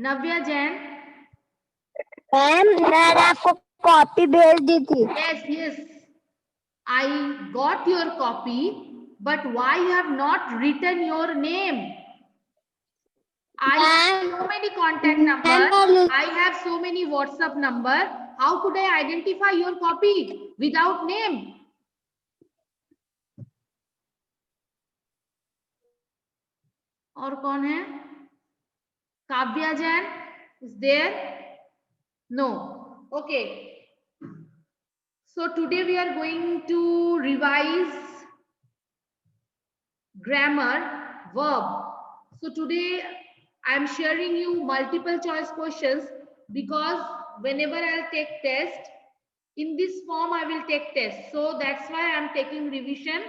नव्या Jain. Ma'am मैंने आपको copy भेज दी थी। Yes, yes. I got your copy, but why you have not written your name? I have so many contact numbers. I have so many WhatsApp number. How could I identify your copy without name? और कौन है? Kavya Jain is there? No. Okay. So today we are going to revise grammar, verb. So today I am sharing you multiple choice questions because whenever I'll take test, in this form I will take test. So that's why I am taking revision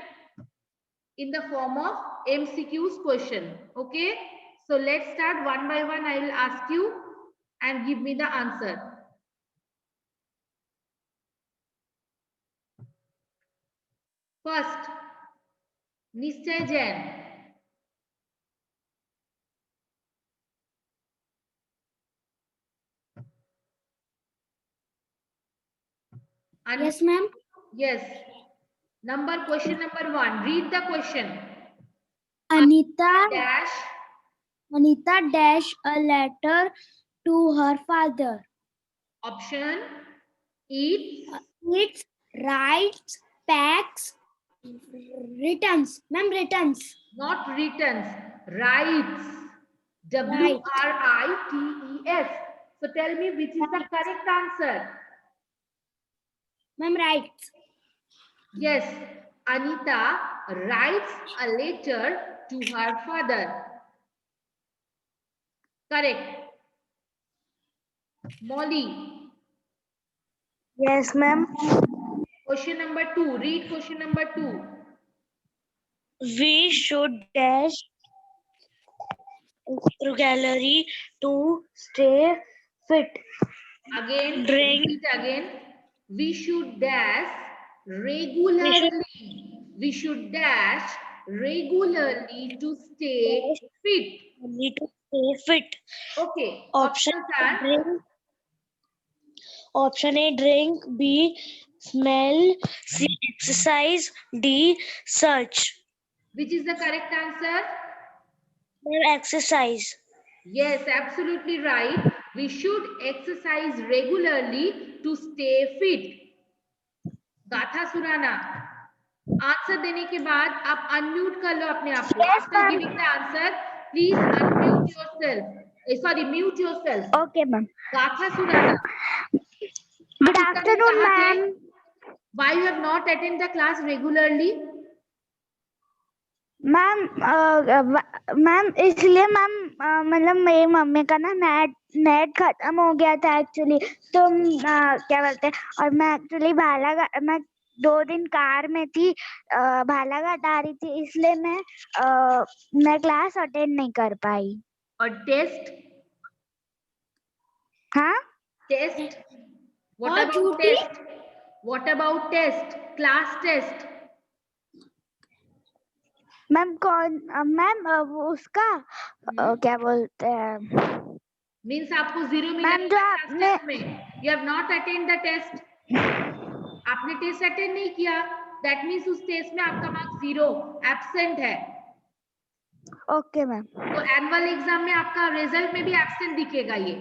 in the form of MCQs question. Okay. So let's start one by one. I will ask you and give me the answer. First, Nischay Jain. Yes, ma'am. Yes. Question number 1. Read the question. Anita Dash a letter to her father. option eats, It writes, packs, returns. Ma'am, returns. not returns, writes. WRITES. So tell me which is the correct answer. Ma'am, writes. Yes, Anita writes a letter to her father. Correct. Molly. Yes, ma'am. Question number 2. Read question number 2. We should dash through gallery to stay fit. Again, Drink. repeat again. We should dash regularly. We should dash regularly to stay fit. Need to stay fit. Okay. Option Options A, are drink. Option A, drink. B, smell. C, exercise. D, search. which is the correct answer? Exercise. Yes, absolutely right. We should exercise regularly to stay fit. गाथा सुनाना. Answer देने के बाद आप unmute कर लो अपने आप को. After giving the answer, please unmute yourself. Sorry, mute yourself. Okay, ma'am. गाथा सुनाना. Good afternoon, ma'am. Why you have not attend the class regularly? Ma'am ma'am इसलिए मैम मतलब मेरी मम्मी का ना नेट खत्म हो गया था एक्चुअली. तो क्या बोलते हैं, और मैं एक्चुअली मैं 2 दिन कार में थी, बालाघाट आ रही थी, इसलिए मैं क्लास अटेंड नहीं कर पाई. और टेस्ट? हाँ, test. What about test? What about test? Class test. Ma'am ma'am उसका क्या बोलते हैं, Means आपको 0 मिला मैम जो क्लास आपने टेस्ट में. You have not attend the test. आपने टेस्ट अटेंड नहीं किया. That means उस टेस्ट में आपका मार्क्स 0 एब्सेंट है. Okay ma'am. तो एनुअल एग्जाम में आपका रिजल्ट में भी एब्सेंट दिखेगा ये.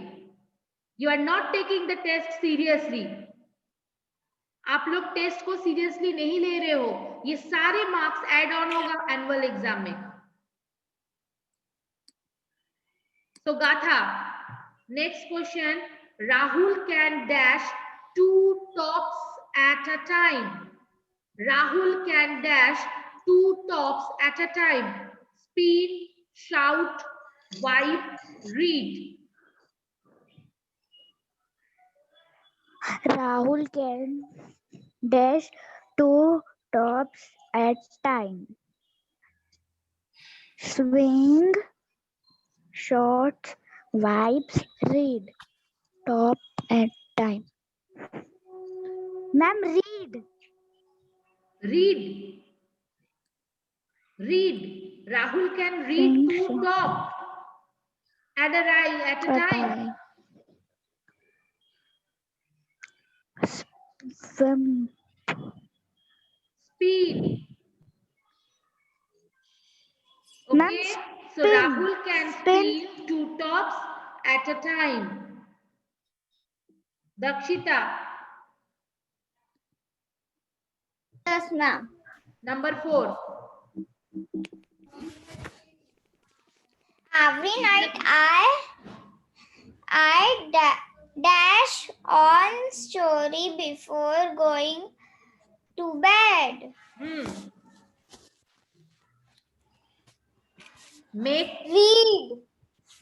You are not taking the test seriously. आप लोग टेस्ट को सीरियसली नहीं ले रहे हो. ये सारे मार्क्स ऐड ऑन होगा एनुअल एग्जाम में. So Gatha, next question. Rahul can dash 2 tops at a time. Rahul can dash 2 tops at a time. Speed, shout, wipe, read. Rahul can dash 2 tops at time. Swing, shots, wipes, read. Top at time. Ma'am, read. Read. Read. Rahul can read 2 tops At a time. Swim. Speed. Ma'am, Okay. So spin. Rahul can Spin. spin 2 tops at a time. Dakshita. Yes, ma'am. Number 4. Every night I dash on story before going to bed. Make Read.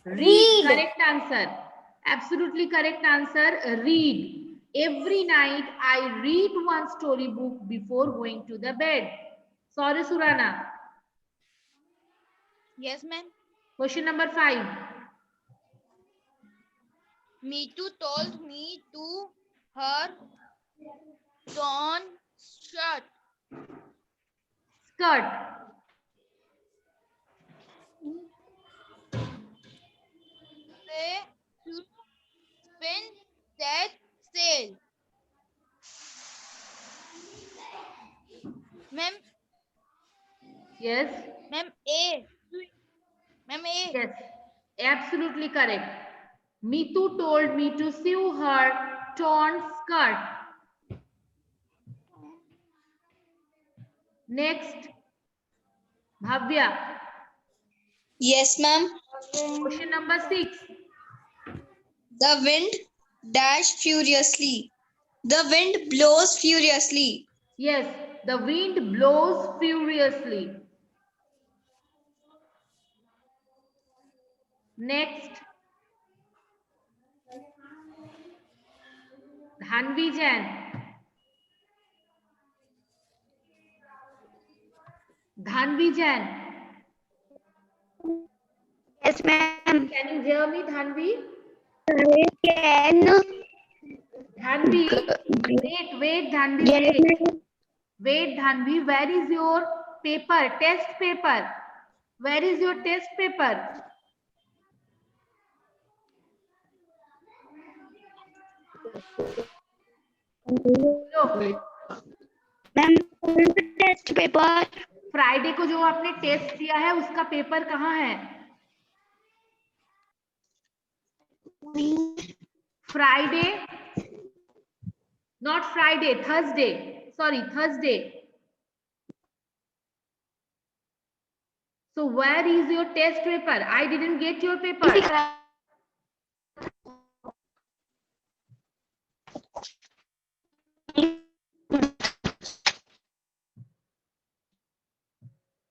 read. Correct answer. Absolutely correct answer. Read. Every night I read one storybook before going to the bed. Sorry, Surana. Yes, ma'am. Question number 5. Meetu told me to her torn shirt. Skirt. They should spin that sail. Ma'am, Yes. ma'am A. Ma'am A. Yes. Absolutely correct. Mitu told me to sew her torn skirt. Next. Bhavya. Yes, ma'am. Question number 6. The wind dash furiously. The wind blows furiously. Yes. The wind blows furiously. Next. Dhanvi Jain. Dhanvi Jain. Yes, ma'am. Can you hear me, Dhanvi? Can. Dhanvi. Wait, Dhanvi, Yes, wait. ma'am. Wait, Dhanvi, where is your paper? Test paper. Where is your test paper? बोलो। Ma'am test paper Friday को जो आपने test दिया है उसका paper कहाँ है? Friday, not Friday, Thursday, sorry Thursday. So where is your test paper? I didn't get your paper.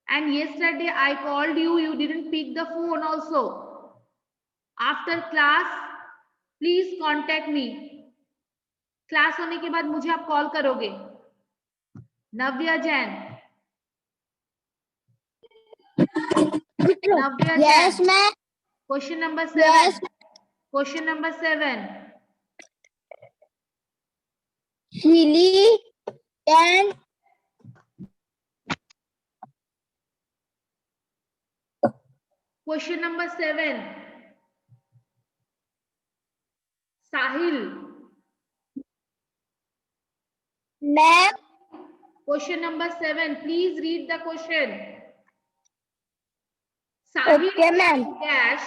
And yesterday I called you, you didn't pick the phone also. After class, please contact me. Class होने के बाद मुझे आप call करोगे. नव्या Jain. Navya yes Jain. ma'am Question number 7. yes Question number 7. chili and Question number 7. Sahil. ma'am Question number 7. Please read the question. Sahil okay ma'am can dash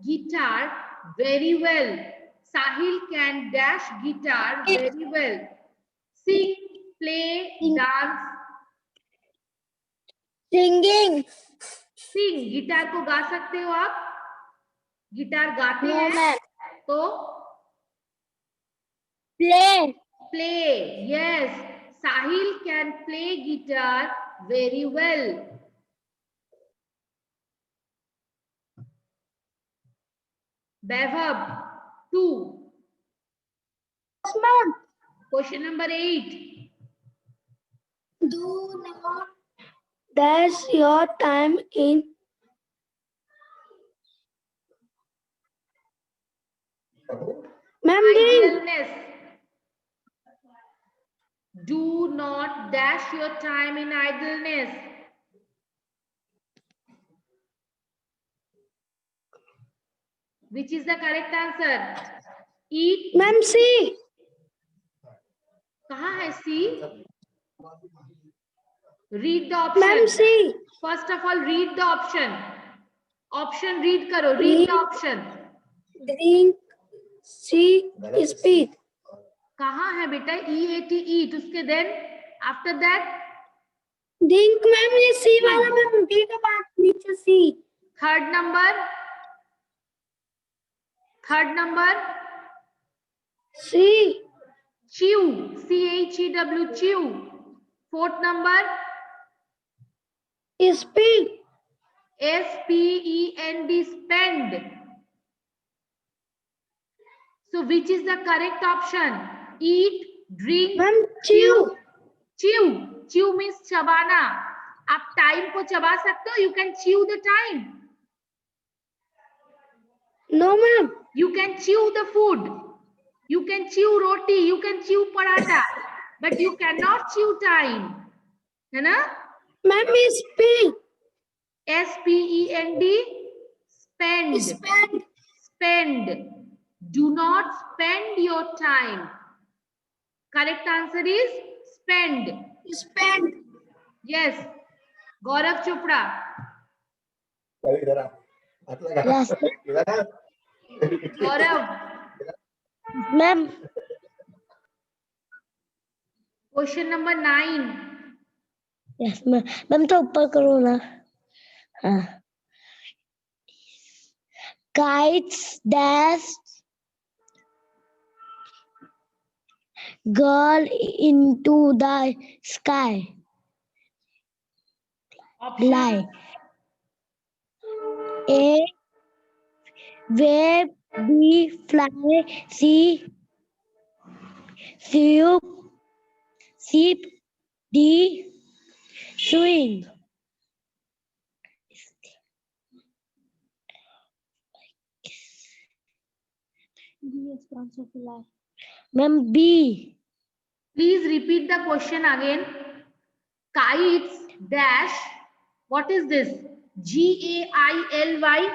guitar very well. Sahil can dash guitar very well. Sing, play, dance. singing Sing. Guitar को गा सकते हो आप? Guitar गाते no हैं ma'am तो play play. Yes, Sahil can play guitar very well. Vaibhav, 2. yes ma'am Question number 8. do not dash your time in ma'am Idleness. Do not dash your time in idleness. Which is the correct answer? Eat. Ma'am C. कहाँ है C? Read the ma'am option. C. First of all, read the option. Option read करो. Read the option. Drink. C. Speak. कहाँ है बेटा? EAT eat. उसके then after that drink ma'am ये C वाला ma'am D के बाद नीचे C. third number. Third number. C. Chew. CHEW. Chew. Fourth number. Speak. SPEND. Spend. So which is the correct option? Eat, drink, ma'am chew. chew. Chew means चबाना. आप time को चबा सकते हो. You can chew the time. No ma'am. You can chew the food. You can chew roti. You can chew paratha. But you cannot chew time. है ना? Ma'am speak. SPEND. Spend. Spend. Spend. Do not spend your time. Correct answer is spend. Spend. Yes. Gaurav Chopra. Yes. Gaurav. Ma'am. Question number 9. Yes ma'am. Ma'am तो ऊपर करो ना. हाँ. Kites dash girl into the sky. Option. Lie. A. Wave. B. Fly. C. Sheep. D. Swing. Ma'am, B. Please repeat the question again. Kites dash. What is this? GAILY.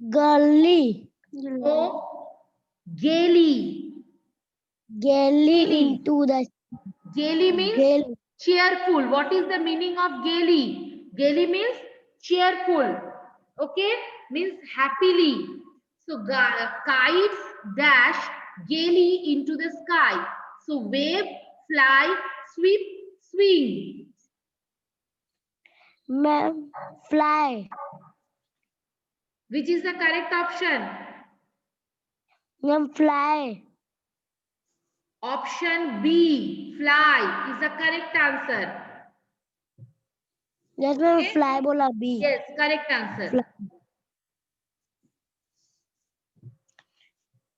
Gully. No. Gaily. Gaily into the Gaily means gaily. cheerful. What is the meaning of gaily? Gaily means cheerful. Okay? Means happily. So kites dash gaily into the sky. So wave, fly, sweep, swing. Ma'am, fly. Which is the correct option? Ma'am, fly. Option B, fly, is the correct answer. Yes, ma'am, Okay. fly bola B. Yes, correct answer. Fly.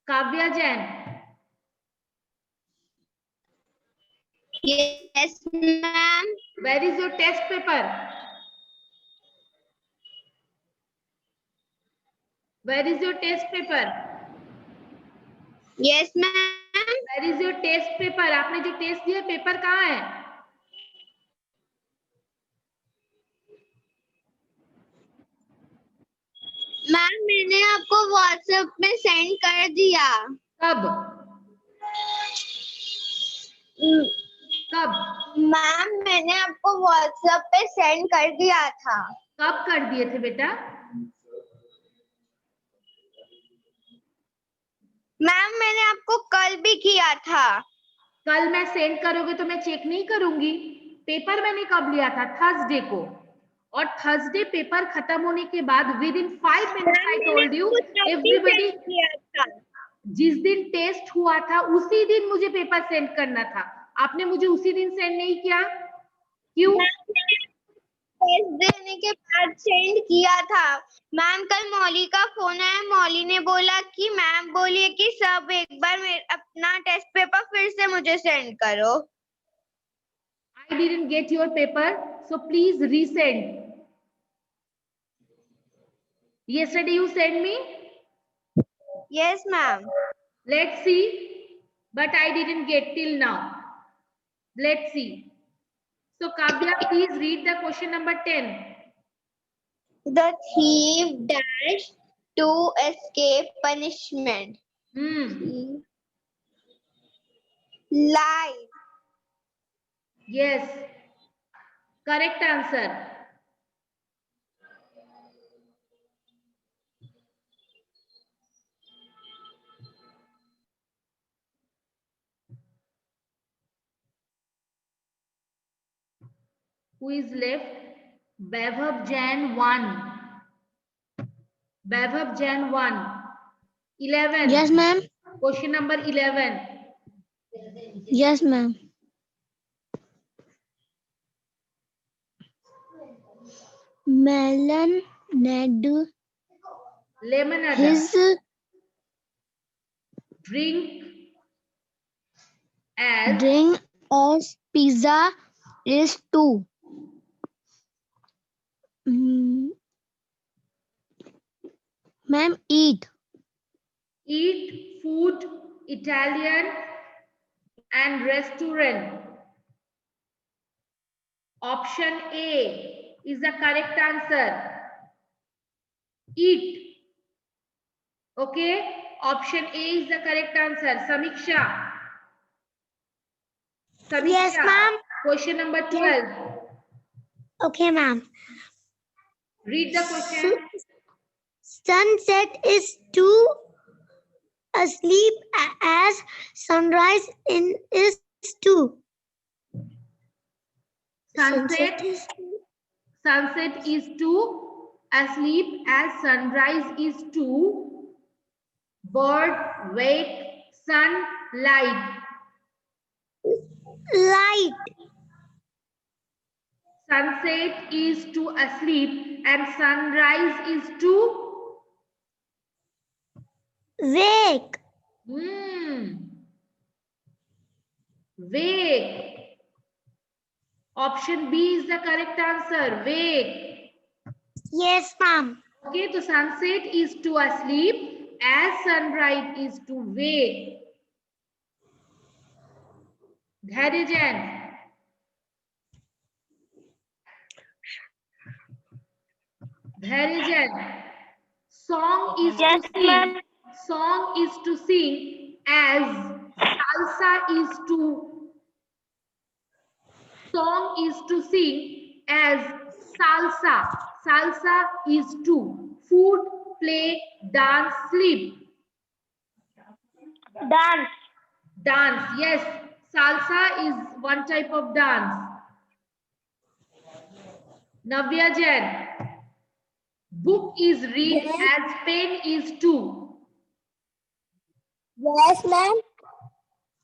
Kavya Jain. Yes, ma'am. Where is your test paper? Where is your test paper? Yes, ma'am. Where is your test paper? आपने जो test दिया paper कहाँ है? Ma'am मैंने आपको WhatsApp में send कर दिया. कब? कब? मैम मैंने आपको व्हाट्सएप पे सेंड कर दिया था. कब कर दिए थे बेटा? मैम मैंने आपको कल भी किया था. कल मैं सेंड करोगे तो मैं चेक नहीं करूंगी. पेपर मैंने कब लिया था? थर्सडे को. और थर्सडे पेपर खत्म होने के बाद with in 5 minutes I told you everybody. जिस दिन टेस्ट हुआ था उसी दिन मुझे पेपर सेंड करना था. आपने मुझे उसी दिन सेंड नहीं किया. क्यों? टेस्ट देने के बाद सेंड किया था. मैम कल मौली का फोन आया. मौली ने बोला कि मैम बोलिए कि सब एक बार अपना टेस्ट पेपर फिर से मुझे सेंड करो. I didn't get your paper, so please resend. Yesterday you sent me. Yes, ma'am. Let's see, but I didn't get till now. Let's see. So Kavya, please read the question number 10. The thief dashed to escape punishment. Lie. Yes. Correct answer. Who is left? Vaibhav Jain 1. Vaibhav Jain 1. 11. Yes, ma'am. Question number 11. Yes, ma'am. Melon Ned Lemonade. his Drink as drink as pizza is two. Ma'am, eat. eat food, Italian and restaurant. Option A is the correct answer. Eat. Okay. Option A is the correct answer. Samiksha. Samiksha. Yes, ma'am. Question number 12. Okay, ma'am. Read the question. Sunset is too asleep as sunrise is too. Sunset is too asleep as sunrise is too. Bird, wake, sun, light. Light. Sunset is to asleep and sunrise is to Wake. Wake. Option B is the correct answer. Wake. Yes, ma'am. Okay, so sunset is to asleep as sunrise is to wake. Dhairyjan. Dhairyjan. Song is Yes, to sing. ma'am. Song is to sing as salsa is to. Song is to sing as salsa. Salsa is to. Food, play, dance, sleep. Dance. Dance, yes. Salsa is one type of dance. Navya Jain. Book is read as pen is to. Yes, ma'am.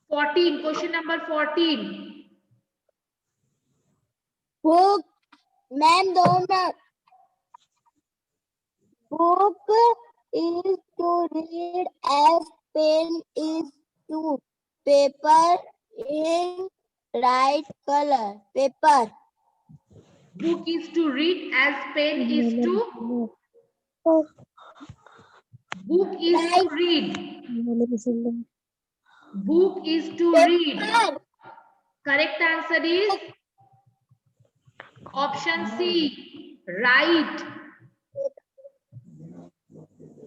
14, question number 14. Book. Ma'am, book is to read as pen is to. Paper in right color. Paper. Book is to read as pen is to. Book is to read. Book is to read. Correct answer is option C. Right.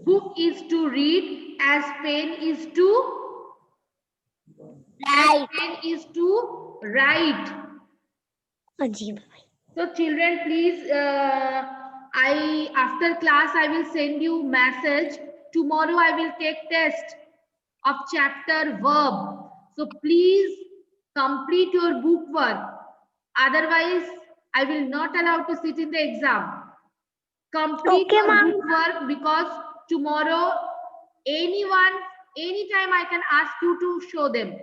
Book is to read as pen is to. As pen is to write. So children, please, after class I will send you message. Tomorrow I will take test of chapter verb. So please complete your book work. Otherwise, I will not allow to sit in the exam. Complete Okay, your ma'am. book work because tomorrow, anyone, anytime I can ask you to show them.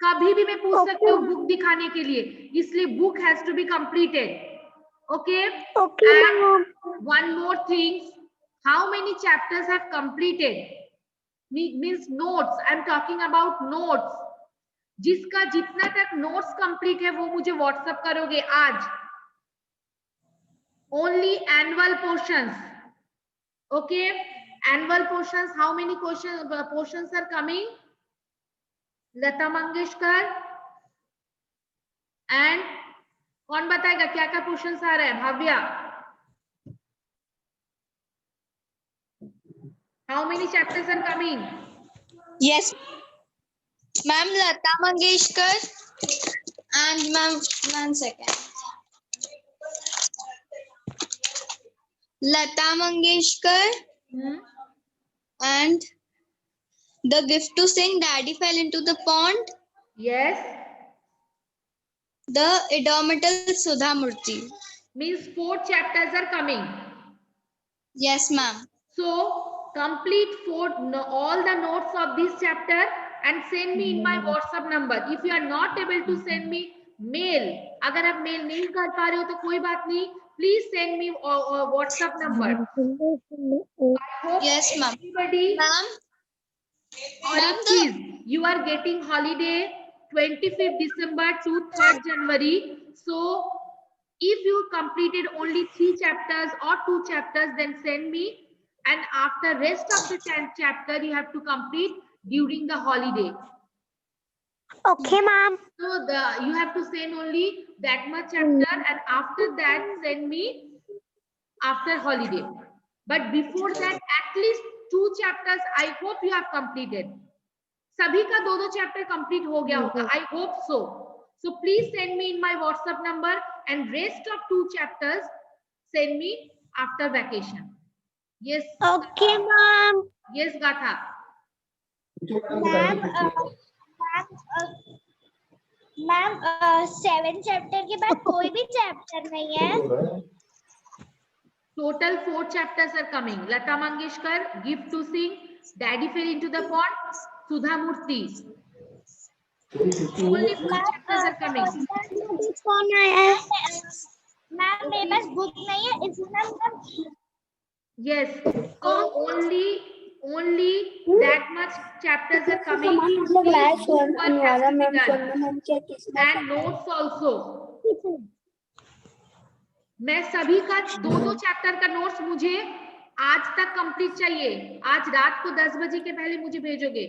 कभी भी मैं पूछ सकती हूँ book दिखाने के लिए, इसलिए book has to be completed. Okay. Okay, And ma'am. one more thing, how many chapters have completed? Means notes. I'm talking about notes. जिसका जितना तक notes complete है वो मुझे WhatsApp करोगे आज. Only annual portions. Okay. Annual portions. How many portions are coming? Lata Mangeshkar and कौन बताएगा क्या क्या क्वेश्चन आ रहा है? Bhavya. How many chapters are coming? Yes, ma'am. Lata Mangeshkar and ma'am. 1 second. Lata Mangeshkar Hmm? and The Gift to Sing, Daddy Fell into the Pond, Yes. The Indomitable Sudha Murthy. Means 4 chapters are coming. Yes, ma'am. So complete all the notes of this chapter and send me in my WhatsApp number. If you are not able to send me mail, अगर आप mail नहीं कर पा रहे हो तो कोई बात नहीं. Please send me WhatsApp number. I hope Yes, ma'am. everybody Ma'am, or ma'am, a quiz. You are getting holiday 25th December to 3rd January. So if you completed only 3 chapters or 2 chapters, then send me. And after rest of the 10th chapter, you have to complete during the holiday. Okay, ma'am. So you have to send only that much chapter, and after that send me after holiday. But before that, at least 2 chapters, I hope you have completed. सभी का 2 chapter complete हो गया होगा. I hope so. So please send me in my WhatsApp number, and rest of 2 chapters send me after vacation. Yes. Okay, ma'am. Yes, Gatha. Ma'am 7 chapter के बाद कोई भी chapter नहीं है. Total 4 chapters are coming. Lata Mangeshkar, Gift to Sing, Daddy Fell into the Pond, Sudha Murthy. Only 4 chapters are coming. कौन आया है? Ma'am मेरे पास बुक नहीं है इसलिए. Yes. So only that much chapters are coming. Please homework has to be done. And notes also. मैं सभी का 2 चैप्टर का नोट्स मुझे आज तक कंप्लीट चाहिए. आज रात को 10 बजे के पहले मुझे भेजोगे.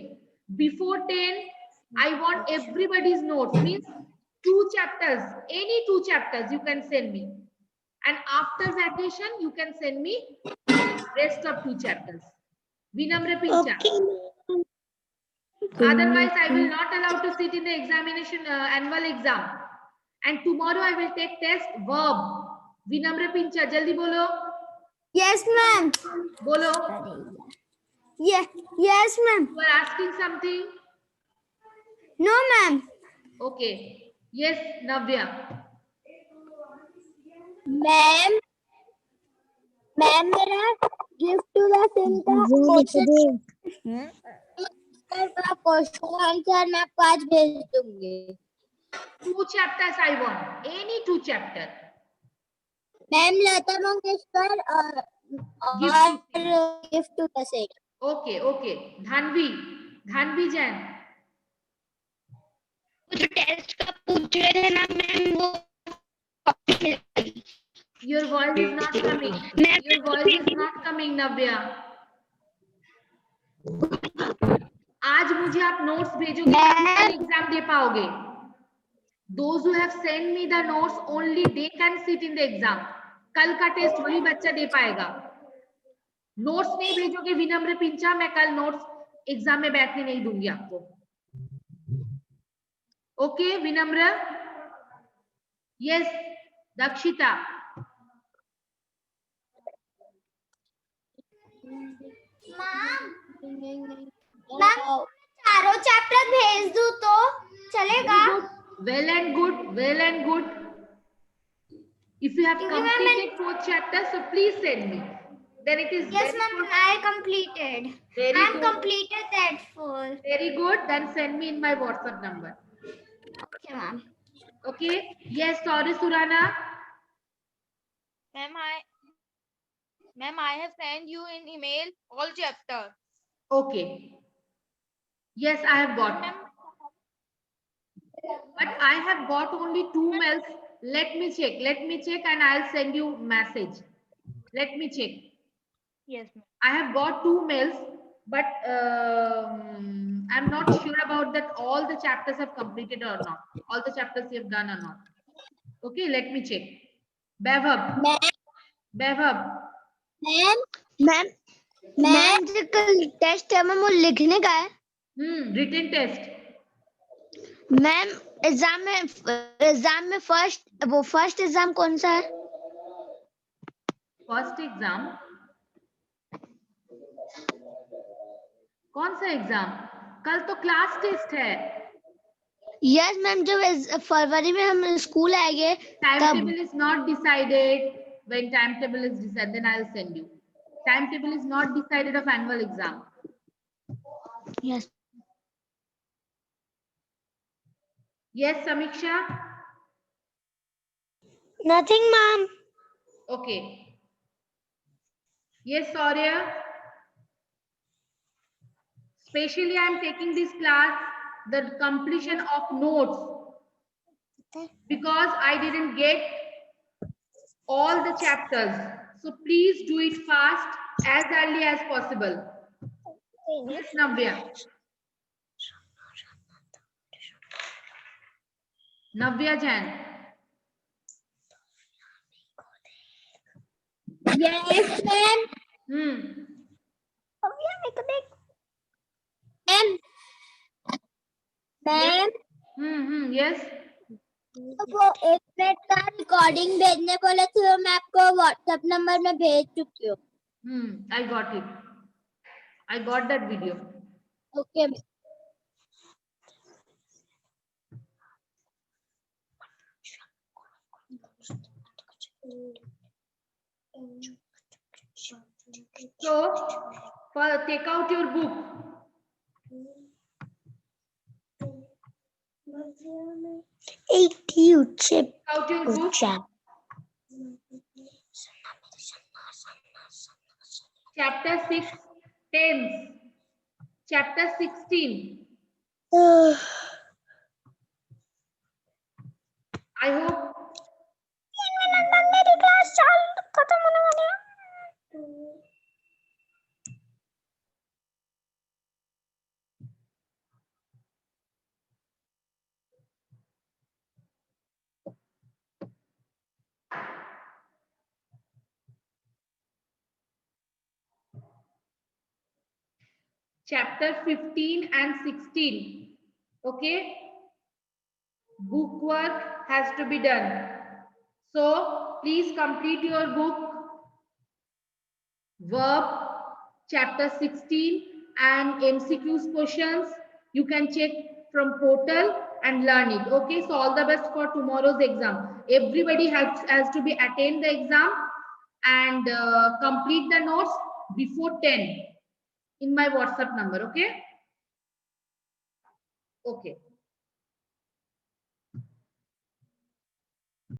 Before 10, I want everybody's notes. Means 2 chapters, any 2 chapters you can send me. And after vacation, you can send me rest of 2 chapters. Vinamra Pincha. Otherwise, I will not allow to sit in the examination annual exam. And tomorrow I will take test verb. Vinamra Pincha, jaldi bolo. Yes, ma'am. Bolo. Yes, ma'am. You are asking something? No, ma'am. Okay. Yes, Navya. Ma'am मेरा gift to the सिंग का question answer मैं आपको आज भेज दूंगी. 2 chapters I want. Any 2 chapter. Ma'am Lata Mangeshkar और gift to the sing. Okay. Dhanvi Jain. जो test का पूछ रहे थे ना मैम वो Your voice is not coming. Your voice is not coming, Navya. आज मुझे आप नोट्स भेजोगे तभी एग्जाम दे पाओगे. Those who have sent me the notes, only they can sit in the exam. कल का टेस्ट वही बच्चा दे पाएगा. नोट्स नहीं भेजोगे विनम्र पिंचा, मैं कल नोट्स एग्जाम में बैठने नहीं दूंगी आपको. ओके विनम्र. यस दक्षिता. मैम चारों चैप्टर भेज दूं तो चलेगा? Well and good. If you have completed 4 chapters, so please send me. Then it is Yes, very ma'am. good. I completed. Very I good. completed that full. Very good. Then send me in my WhatsApp number. Okay, ma'am. Okay. Yes, sorry, Surana. Ma'am, I have sent you in email all chapter. Okay. Yes, I have got. But I have got only 2 mails. Let me check and I'll send you message. Let me check. Yes, ma'am. I have got 2 mails, but I'm not sure about that all the chapters have completed or not. All the chapters you have done or not. Okay, let me check. Bevab. Ma'am, ma'am जो कल test है ma'am वो लिखने का है। Written test. Ma'am exam में first exam कौन सा है? फर्स्ट एग्जाम कौन सा एग्जाम? कल तो क्लास टेस्ट है। यस मैम, जब फरवरी में हम स्कूल आएंगे Timetable is not decided. When timetable is decided, then I'll send you. Timetable is not decided of annual exam. Yes Yes, Samiksha? Nothing ma'am. Okay. Yes, Saurya? Specially, I am taking this class, the completion of notes, because I didn't get all the chapters. So please do it fast as early as possible. Yes, Navya. Navya Jain. Yes ma'am. Ma'am Yes. तो वो 1 minute का recording भेजने बोले थे, वो मैं आपको WhatsApp number में भेज चुकी हूँ। I got it. I got that video. Okay So, take out your book. Take out your book. Chapter 6, tense. Chapter 16. I hope. Chapter 15 and 16. Okay. Book work has to be done. So please complete your book. Verb, chapter 16 and MCQs questions. You can check from portal and learn it. Okay. So all the best for tomorrow's exam. Everybody has to be attend the exam and complete the notes before 10 in my WhatsApp number. Okay. Okay.